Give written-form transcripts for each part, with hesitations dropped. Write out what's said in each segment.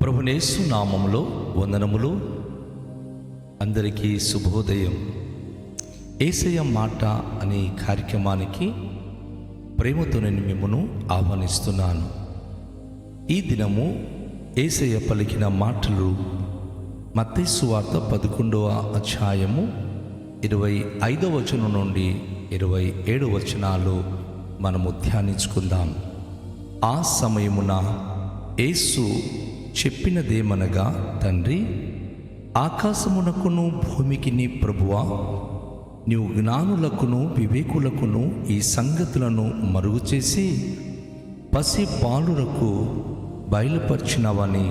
ప్రభునేసు నామములో వందనములు. అందరికీ శుభోదయం. యేసయ్య మాట అనే కార్యక్రమానికి ప్రేమతో నేను మిమ్మను ఆహ్వానిస్తున్నాను. ఈ దినము యేసయ్య పలికిన మాటలు మత్తయి సువార్త 11వ అధ్యాయము 25వ వచనం నుండి 27 వచనాలు మనము ధ్యానించుకుందాం. ఆ సమయమున యేసు చెప్పినదేమనగా, తండ్రి, ఆకాశమునకును భూమికిని ప్రభువా, నీవు జ్ఞానులకును వివేకులకును ఈ సంగతులను మరుగు చేసి పసి బాలురకు బయలుపరిచినవని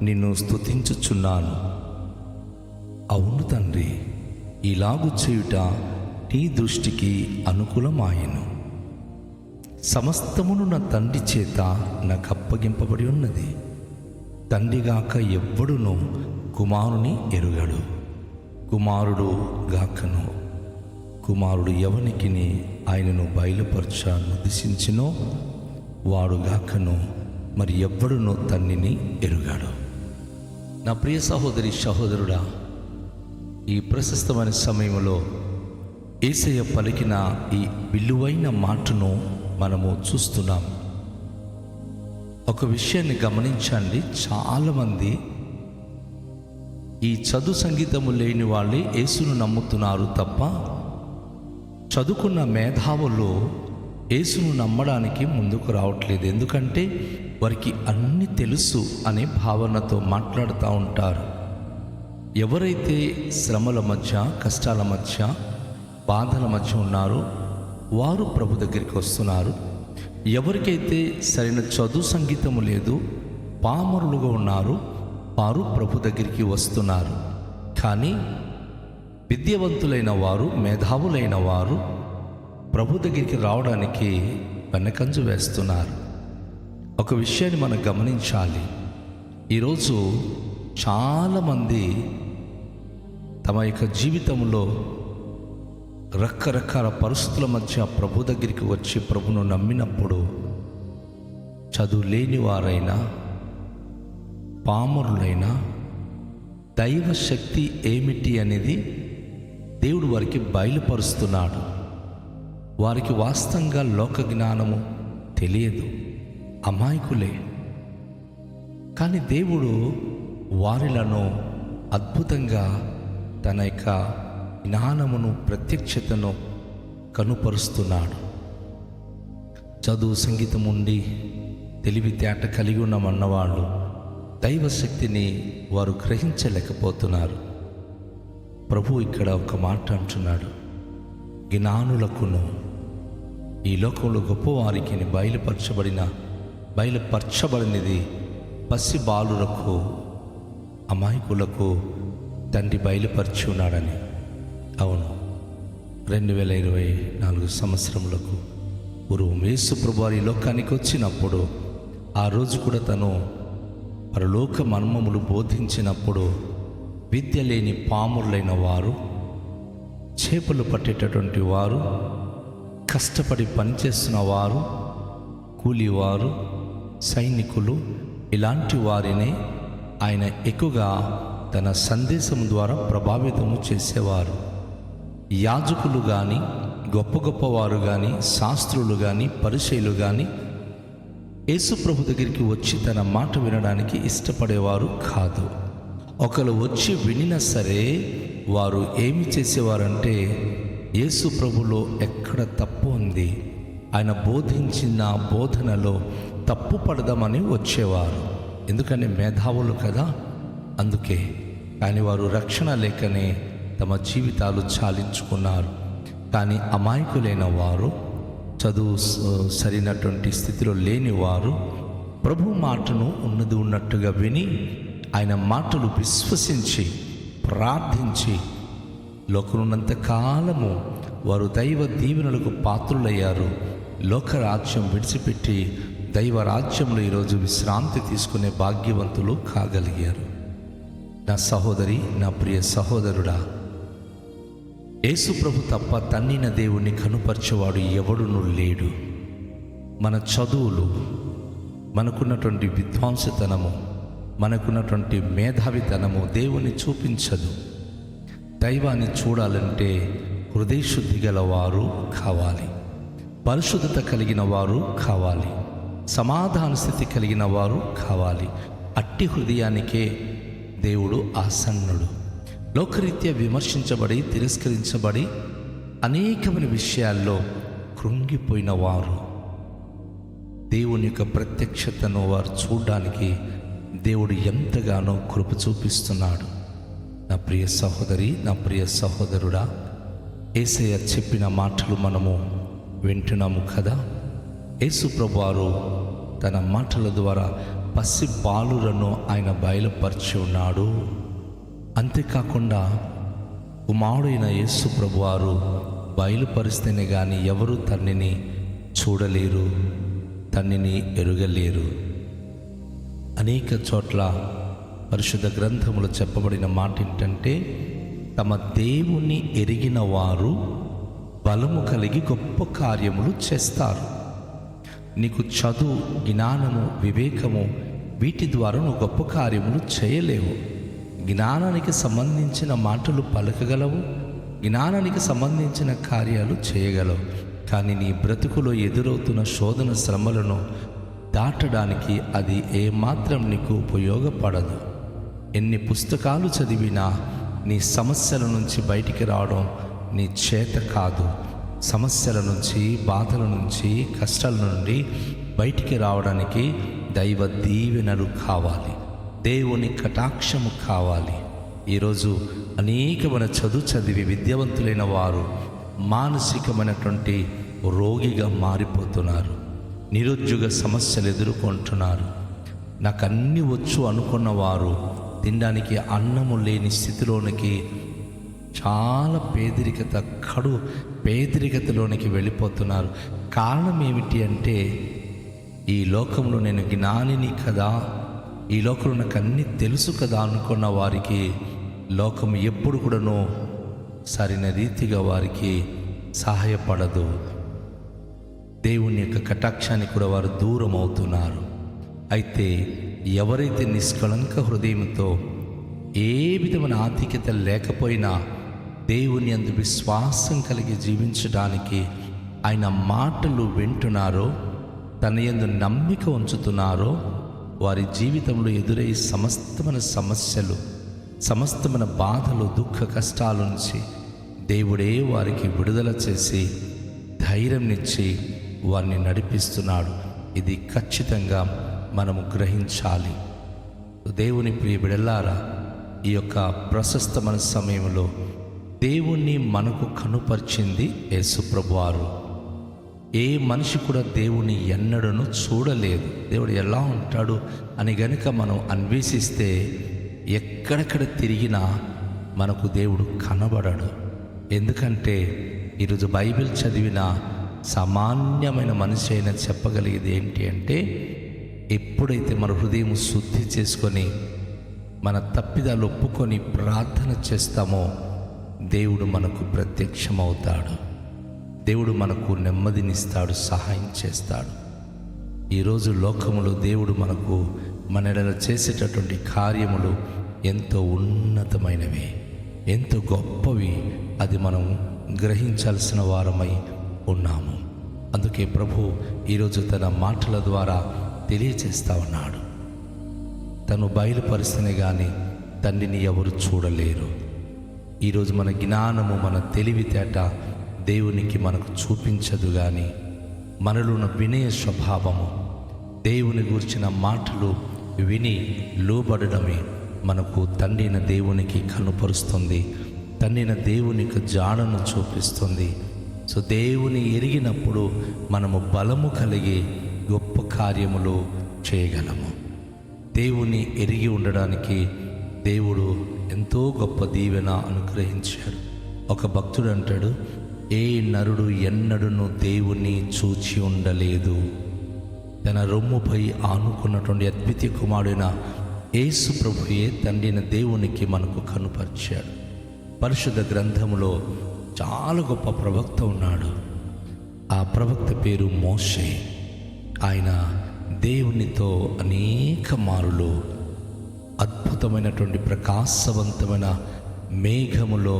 నిన్ను స్తుతించుచున్నాను. అవును తండ్రి, ఇలాగు చేయుట నీ దృష్టికి అనుకూలమాయెను. సమస్తమును నా తండ్రి చేత నాకు అప్పగింపబడి ఉన్నది. తండ్రిగాక ఎవ్వడును కుమారుని ఎరుగడు, కుమారుడు గాకను కుమారుడు ఎవనికి ఆయనను బయలుపరచ నిర్దేశించినో వాడు గాకను మరి ఎవ్వడును తండ్రిని ఎరుగాడు. నా ప్రియ సహోదరి సహోదరుడా, ఈ ప్రశస్తమైన సమయంలో యేసయ్య పలికిన ఈ విలువైన మాటను మనము చూస్తున్నాం. ఒక విషయాన్ని గమనించండి. చాలామంది ఈ చదువు సంగీతము లేని వాళ్ళే యేసును నమ్ముతున్నారు తప్ప చదువుకున్న మేధావులు యేసును నమ్మడానికి ముందుకు రావట్లేదు. ఎందుకంటే వారికి అన్నీ తెలుసు అనే భావనతో మాట్లాడుతూ ఉంటారు. ఎవరైతే శ్రమల మధ్య, కష్టాల మధ్య, బాధల మధ్య ఉన్నారో వారు ప్రభు దగ్గరికి వస్తున్నారు. ఎవరికైతే సరైన చదువు సంగీతము లేదు, పామరులుగా ఉన్నారు, వారు ప్రభు దగ్గరికి వస్తున్నారు. కానీ విద్యావంతులైన వారు, మేధావులైన వారు ప్రభు దగ్గరికి రావడానికి వెనకంజ వేస్తున్నారు. ఒక విషయాన్ని మనం గమనించాలి. ఈరోజు చాలామంది తమ యొక్క జీవితంలో రకరకాల పరిస్థితుల మధ్య ప్రభు దగ్గరికి వచ్చి ప్రభును నమ్మినప్పుడు చదువు లేని వారైనా, పామరులైనా దైవ శక్తి ఏమిటి అనేది దేవుడు వారికి బయలుపరుస్తున్నాడు. వారికి వాస్తవంగా లోక జ్ఞానము తెలియదు, అమాయకులే. కానీ దేవుడు వారిలను అద్భుతంగా తన యొక్క జ్ఞానమును, ప్రత్యక్షతను కనుపరుస్తున్నాడు. చదువు సంగీతం ఉండి తెలివితేట కలిగి ఉన్నామన్నవాళ్ళు దైవశక్తిని వారు గ్రహించలేకపోతున్నారు. ప్రభు ఇక్కడ ఒక మాట అంటున్నాడు, జ్ఞానులకును ఈ లోకంలో గొప్పవారికి బయలుపరచబడినది పసి బాలులకు, అమాయకులకు తండ్రి బయలుపరిచి ఉన్నాడని. అవును, 2024 సంవత్సరములకు పూర్వం యేసు ప్రభువారు ఈ లోకానికి వచ్చినప్పుడు, ఆ రోజు కూడా తను పరలోక మర్మములు బోధించినప్పుడు విద్య లేని పామురులైన వారు, చేపలు పట్టేటటువంటి వారు, కష్టపడి పనిచేస్తున్న వారు, కూలివారు, సైనికులు, ఇలాంటి వారినే ఆయన ఎక్కువగా తన సందేశం ద్వారా ప్రభావితము చేసేవారు. యాజకులు కానీ, గొప్ప గొప్పవారు కానీ, శాస్త్రులు కానీ, పరిసయ్యులు కానీ యేసు ప్రభు దగ్గరికి వచ్చి తన మాట వినడానికి ఇష్టపడేవారు కాదు. ఒకరు వచ్చి వినినా సరే వారు ఏమి చేసేవారంటే యేసు ప్రభులో ఎక్కడ తప్పు ఉంది, ఆయన బోధించిన బోధనలో తప్పు పడదామని వచ్చేవారు. ఎందుకని మేధావులు కదా, అందుకే. కానీ వారు రక్షణ లేకనే తమ జీవితాలు చాలించుకున్నారు. కానీ అమాయకులైన వారు, చదువు సరైనటువంటి స్థితిలో లేని వారు ప్రభు మాటను ఉన్నది ఉన్నట్టుగా విని ఆయన మాటలు విశ్వసించి ప్రార్థించి లోకమున్నంత కాలము వారు దైవ దీవెనలకు పాత్రులయ్యారు. లోకరాజ్యం విడిచిపెట్టి దైవ రాజ్యంలో ఈరోజు విశ్రాంతి తీసుకునే భాగ్యవంతులు కాగలిగారు. నా సహోదరి, నా ప్రియ సహోదరుడా, యేసు ప్రభు తప్ప తన్నిన దేవుణ్ణి కనుపరిచేవాడు ఎవడునూ లేడు. మన చదువులు, మనకున్నటువంటి విద్వాంసతనము, మనకున్నటువంటి మేధావితనము దేవుని చూపించదు. దైవాన్ని చూడాలంటే హృదయశుద్ధి గల వారు కావాలి, పరిశుద్ధత కలిగిన వారు కావాలి, సమాధాన స్థితి కలిగిన వారు కావాలి. అట్టి హృదయానికే దేవుడు ఆసన్నుడు. లోకరీత్యా విమర్శించబడి తిరస్కరించబడి అనేకమైన విషయాల్లో కృంగిపోయిన వారు దేవుని యొక్క ప్రత్యక్షతను వారు చూడడానికి దేవుడు ఎంతగానో కృప చూపిస్తున్నాడు. నా ప్రియ సహోదరి, నా ప్రియ సహోదరుడా, యేసయ్య చెప్పిన మాటలు మనము వింటున్నాము కదా. యేసు ప్రభువారు తన మాటల ద్వారా పసి బాలులను ఆయన బయలుపరిచి ఉన్నాడు. అంతేకాకుండా కుమారుడైన యేసు ప్రభువారు బయలుపరిస్తేనే కానీ ఎవరు తండ్రిని చూడలేరు, తండ్రిని ఎరుగలేరు. అనేక చోట్ల పరిశుద్ధ గ్రంథములో చెప్పబడిన మాట ఏంటంటే, తమ దేవుణ్ణి ఎరిగిన వారు బలము కలిగి గొప్ప కార్యములు చేస్తారు. నీకు చదువు, జ్ఞానము, వివేకము వీటి ద్వారా నువ్వు గొప్ప కార్యములు చేయలేవు. జ్ఞానానికి సంబంధించిన మాటలు పలకగలవు, జ్ఞానానికి సంబంధించిన కార్యాలు చేయగలవు. కానీ నీ బ్రతుకులో ఎదురవుతున్న శోధన శ్రమలను దాటడానికి అది ఏమాత్రం నీకు ఉపయోగపడదు. ఎన్ని పుస్తకాలు చదివినా నీ సమస్యల నుంచి బయటికి రావడం నీ చేత కాదు. సమస్యల నుంచి, బాధల నుంచి, కష్టాల నుండి బయటికి రావడానికి దైవ దీవెనలు కావాలి, దేవుని కటాక్షము కావాలి. ఈరోజు అనేకమైన చదివి విద్యావంతులైన వారు మానసికమైనటువంటి రోగిగా మారిపోతున్నారు. నిరుద్యోగ సమస్యలు ఎదుర్కొంటున్నారు. నాకు అన్నీ వచ్చు అనుకున్న వారు తినడానికి అన్నము లేని స్థితిలోనికి, చాలా పేదరికతలోనికి వెళ్ళిపోతున్నారు. కారణం ఏమిటి అంటే, ఈ లోకంలో నేను జ్ఞానిని కదా, ఈ లోకంలో నాకు అన్నీ తెలుసు కదా అనుకున్న వారికి లోకం ఎప్పుడు కూడాను సరైన రీతిగా వారికి సహాయపడదు. దేవుని యొక్క కటాక్షానికి కూడా వారు దూరం అవుతున్నారు. అయితే ఎవరైతే నిష్కళంక హృదయంతో ఏ విధమైన ఆధిక్యత లేకపోయినా దేవుని యందు విశ్వాసం కలిగి జీవించడానికి ఆయన మాటలు వింటున్నారో, తన యందు నమ్మిక ఉంచుతున్నారో, వారి జీవితంలో ఎదురయ్యే సమస్తమైన సమస్యలు, సమస్తమైన బాధలు, దుఃఖ కష్టాల నుంచి దేవుడే వారికి విడుదల చేసి ధైర్యంనిచ్చి వారిని నడిపిస్తున్నాడు. ఇది ఖచ్చితంగా మనము గ్రహించాలి. దేవుని ప్రియ బిడ్డలారా, ఈ యొక్క ప్రశస్తమైన సమయంలో దేవుణ్ణి మనకు కనుపరిచింది యేసు ప్రభువారు. ఏ మనిషి కూడా దేవుని ఎన్నడూ చూడలేదు. దేవుడు ఎలా ఉంటాడు అని గనుక మనం అన్వేషిస్తే ఎక్కడెక్కడ తిరిగినా మనకు దేవుడు కనబడడు. ఎందుకంటే ఈరోజు బైబిల్ చదివిన సామాన్యమైన మనిషి అయినా చెప్పగలిగేది ఏంటి అంటే, ఎప్పుడైతే మన హృదయం శుద్ధి చేసుకొని మన తప్పిదాలు ఒప్పుకొని ప్రార్థన చేస్తామో దేవుడు మనకు ప్రత్యక్షమవుతాడు. దేవుడు మనకు నెమ్మదినిస్తాడు, సహాయం చేస్తాడు. ఈరోజు లోకములో దేవుడు మనకు మన ఎడల చేసేటటువంటి కార్యములు ఎంతో ఉన్నతమైనవి, ఎంతో గొప్పవి. అది మనం గ్రహించాల్సిన వారమై ఉన్నాము. అందుకే ప్రభు ఈరోజు తన మాటల ద్వారా తెలియచేస్తా ఉన్నాడు. తను బయలుపరిస్తేనే కానీ తండ్రిని ఎవరు చూడలేరు. ఈరోజు మన జ్ఞానము, మన తెలివితేట దేవునికి మనకు చూపించదు. కానీ మనలో ఉన్న వినయ స్వభావము, దేవుని గురించిన మాటలు విని లోబడడమే మనకు తండ్రిన దేవునికి కనుపరుస్తుంది, తండ్రిన దేవునికి జాడను చూపిస్తుంది. సో దేవుని ఎరిగినప్పుడు మనము బలము కలిగి గొప్ప కార్యములు చేయగలము. దేవుని ఎరిగి ఉండడానికి దేవుడు ఎంతో గొప్ప దీవెన అనుగ్రహించాడు. ఒక భక్తుడు అంటాడు, ఏ నరుడు ఎన్నడూను దేవుని చూచి ఉండలేదు. తన రొమ్ముపై ఆనుకున్నటువంటి అద్వితీయ కుమారుడైన యేసు ప్రభుయే తండ్రిన దేవునికి మనకు కనుపరిచాడు. పరిశుద్ధ గ్రంథములో చాలా గొప్ప ప్రవక్త ఉన్నాడు. ఆ ప్రవక్త పేరు మోషే. ఆయన దేవునితో అనేక మారులు అద్భుతమైనటువంటి ప్రకాశవంతమైన మేఘములో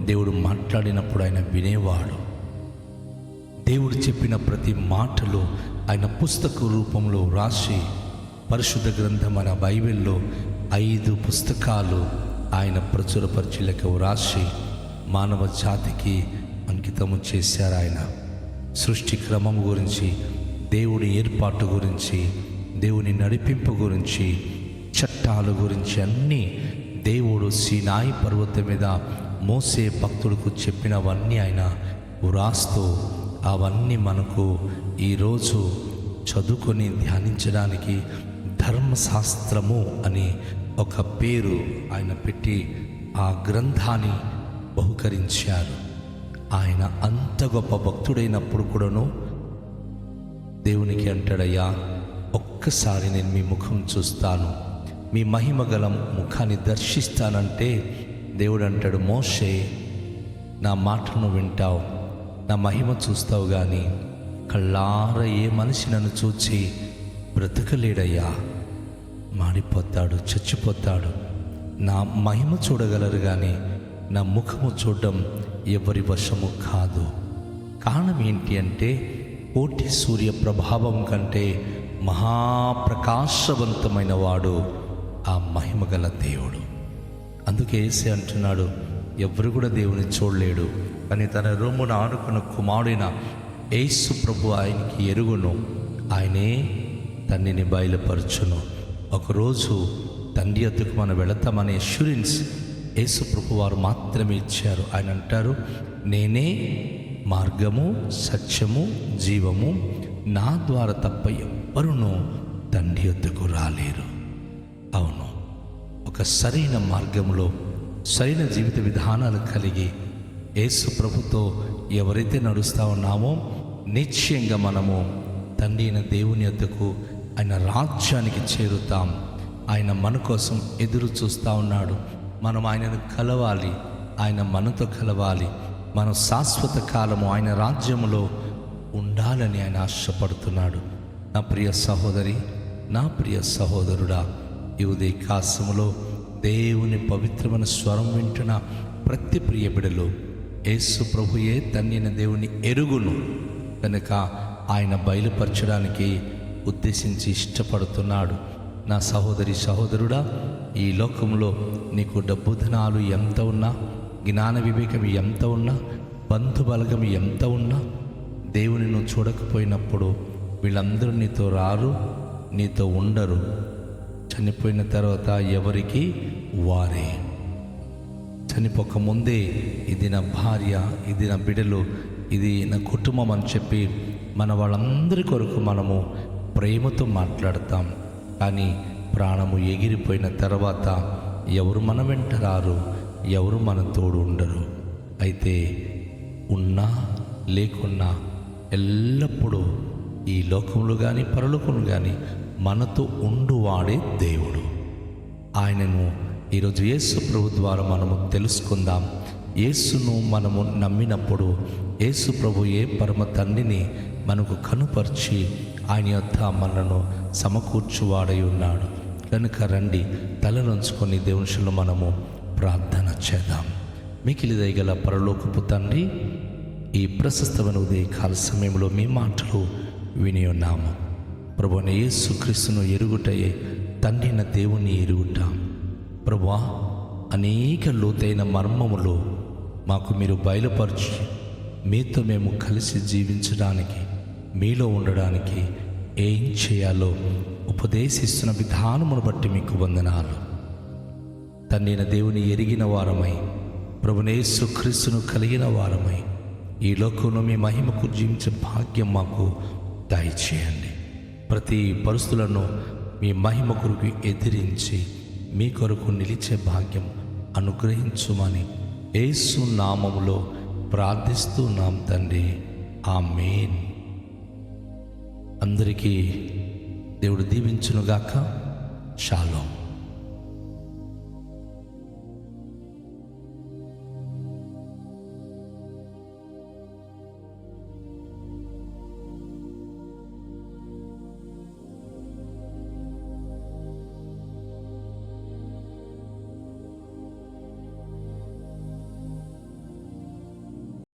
దేవుడు మాట్లాడినప్పుడు ఆయన వినేవాడు. దేవుడు చెప్పిన ప్రతి మాటలు ఆయన పుస్తక రూపంలో రాసి పరిశుద్ధ గ్రంథమైన బైబిల్లో 5 పుస్తకాలు ఆయన ప్రచురపరిచిలకు రాసి మానవ జాతికి అంకితము చేశారు. ఆయన సృష్టి క్రమం గురించి, దేవుడి ఏర్పాటు గురించి, దేవుని నడిపింపు గురించి, చట్టాల గురించి అన్నీ దేవుడు సీనాయి పర్వతం మీద మోసే భక్తులకు చెప్పినవన్నీ ఆయన వ్రాస్తూ అవన్నీ మనకు ఈరోజు చదువుకొని ధ్యానించడానికి ధర్మశాస్త్రము అని ఒక పేరు ఆయన పెట్టి ఆ గ్రంథాన్ని బహుకరించారు. ఆయన అంత గొప్ప భక్తుడైనప్పుడు కూడాను దేవునికి అంటాడయ్యా, ఒక్కసారి నేను మీ ముఖం చూస్తాను, మీ మహిమ గల ముఖాన్ని దర్శిస్తానంటే దేవుడు అంటాడు, మోషే నా మాటలను వింటావు, నా మహిమ చూస్తావు, కానీ కళ్ళార ఏ మనిషి నన్ను చూచి బ్రతకలేడయ్యా, మాడిపోతాడు, చచ్చిపోతాడు. నా మహిమ చూడగలరు కానీ నా ముఖము చూడడం ఎవరి వశము కాదు. కారణం ఏంటి అంటే కోటి సూర్య ప్రభావం కంటే మహాప్రకాశవంతమైన వాడు ఆ మహిమగల దేవుడు. అందుకే యేసే అంటున్నాడు, ఎవరు కూడా దేవుని చూడలేడు, కానీ తన రొమ్మున ఆనుకున్న కుమారుడైన యేసు ప్రభు ఆయనకి ఎరుగును, ఆయనే తండ్రిని బయలుపరచును. ఒకరోజు తండ్రి వద్దకు మనం వెళతామనే అష్యూరెన్స్ యేసు ప్రభు వారు మాత్రమే ఇచ్చారు. ఆయన అంటారు, నేనే మార్గము, సత్యము, జీవము, నా ద్వారా తప్ప ఎవ్వరునూ తండ్రి వద్దకు రాలేరు. అవును, ఒక సరైన మార్గంలో సరైన జీవిత విధానాలు కలిగి యేసు ప్రభుతో ఎవరైతే నడుస్తూ ఉన్నామో నిశ్చయంగా మనము తండ్రి అయిన దేవుని వద్దకు, ఆయన రాజ్యానికి చేరుతాం. ఆయన మన కోసం ఎదురు చూస్తూ ఉన్నాడు. మనం ఆయనను కలవాలి, ఆయన మనతో కలవాలి, మనం శాశ్వత కాలము ఆయన రాజ్యములో ఉండాలని ఆయన ఆశపడుతున్నాడు. నా ప్రియ సహోదరి, నా ప్రియ సహోదరుడా, ఈ ఉదయకాలములో దేవుని పవిత్రమైన స్వరం వింటున్న ప్రతి ప్రియ బిడ్డలు యేసు ప్రభుయే తండ్రి దేవుని ఎరుగును కనుక ఆయన బయలుపరచడానికి ఉద్దేశించి ఇష్టపడుతున్నాడు. నా సహోదరి సహోదరుడా, ఈ లోకంలో నీకు డబ్బు ధనాలు ఎంత ఉన్నా, జ్ఞాన వివేకం ఎంత ఉన్నా, బంధుబలగం ఎంత ఉన్నా, దేవుని నువ్వు చూడకపోయినప్పుడు వీళ్ళందరూ నీతో రారు, నీతో ఉండరు. చనిపోయిన తర్వాత ఎవరికి వారే. చనిపోక ముందే ఇది నా భార్య, ఇది నా బిడ్డలు, ఇది నా కుటుంబం అని చెప్పి మన వాళ్ళందరి కొరకు మనము ప్రేమతో మాట్లాడతాం. కానీ ప్రాణము ఎగిరిపోయిన తర్వాత ఎవరు మన వెంట రారు, ఎవరు మన తోడు ఉండరు. అయితే ఉన్నా లేకున్నా ఎల్లప్పుడూ ఈ లోకంలో కానీ పరలోకంలో కానీ మనతో ఉండువాడే దేవుడు. ఆయనను ఈరోజు యేసు ప్రభు ద్వారా మనము తెలుసుకుందాం. యేసును మనము నమ్మినప్పుడు యేసు ప్రభుయే పరమ తండ్రిని మనకు కనుపరిచి ఆయన యొద్ద మనను సమకూర్చువాడై ఉన్నాడు. కనుక రండి, తలనుంచుకొని దేవునిలో మనము ప్రార్థన చేద్దాం. మికిలి దయగల పరలోకపు తండ్రి, ఈ ప్రశస్తమైన ఉదయకాల సమయంలో మీ మాటలు విని ఉన్నాము. ప్రభువైన యేసుక్రీస్తును ఎరుగుటయే తండ్రిన దేవుని ఎరుగుట. ప్రభువా, అనేక లోతైన మర్మములు మాకు మీరు బయలుపరచి మీతో మేము కలిసి జీవించడానికి, మీలో ఉండడానికి ఏం చేయాలో ఉపదేశిస్తున్న విధానమును బట్టి మీకు వందనాలు. తండ్రిన దేవుని ఎరిగిన వారమై, ప్రభువైన యేసుక్రీస్తును కలిగిన వారమై ఈ లోకంలో మీ మహిమకు జీవించే భాగ్యం మాకు దయచేయండి. ప్రతి పరిస్థితులను మీ మహిమ కొరకు ఎదిరించి మీ కొరకు నిలిచే భాగ్యం అనుగ్రహించుమని యేసు నామములో ప్రార్థిస్తున్నాం తండ్రి, ఆమేన్. అందరికీ దేవుడు దీవించునుగాక. షాలోమ్.